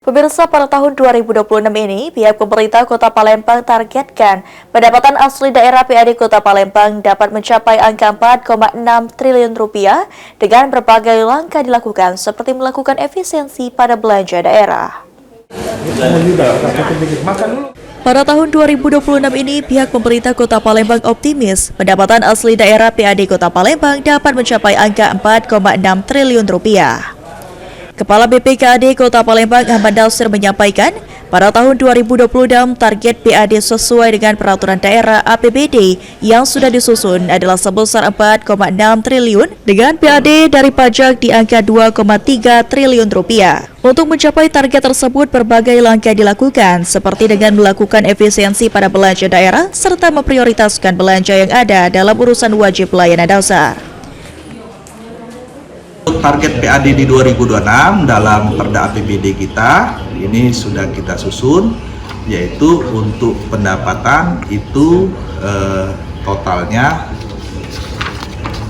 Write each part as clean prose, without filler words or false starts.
Pemirsa, pada tahun 2026 ini, pihak pemerintah Kota Palembang targetkan pendapatan asli daerah PAD Kota Palembang dapat mencapai angka 4,6 triliun rupiah dengan berbagai langkah dilakukan seperti melakukan efisiensi pada belanja daerah. Pada tahun 2026 ini, pihak pemerintah Kota Palembang optimis pendapatan asli daerah PAD Kota Palembang dapat mencapai angka 4,6 triliun rupiah. Kepala BPKAD Kota Palembang Ahmad Nasir menyampaikan, pada tahun 2026 target PAD sesuai dengan peraturan daerah APBD yang sudah disusun adalah sebesar 4,6 triliun dengan PAD dari pajak di angka 2,3 triliun rupiah. Untuk mencapai target tersebut, berbagai langkah dilakukan, seperti dengan melakukan efisiensi pada belanja daerah serta memprioritaskan belanja yang ada dalam urusan wajib pelayanan dasar. Target PAD di 2026 dalam Perda APBD kita ini sudah kita susun, yaitu untuk pendapatan itu totalnya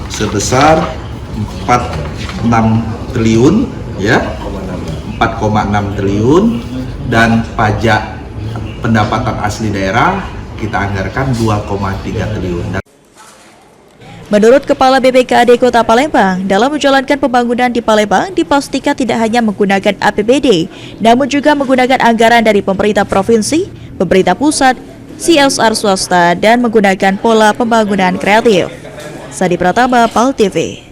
sebesar 4,6 triliun ya, 4,6 triliun, dan pajak pendapatan asli daerah kita anggarkan 2,3 triliun. Menurut Kepala BPKAD Kota Palembang, dalam menjalankan pembangunan di Palembang dipastikan tidak hanya menggunakan APBD, namun juga menggunakan anggaran dari pemerintah provinsi, pemerintah pusat, CSR swasta, dan menggunakan pola pembangunan kreatif. Sadi Pratama, PAL TV.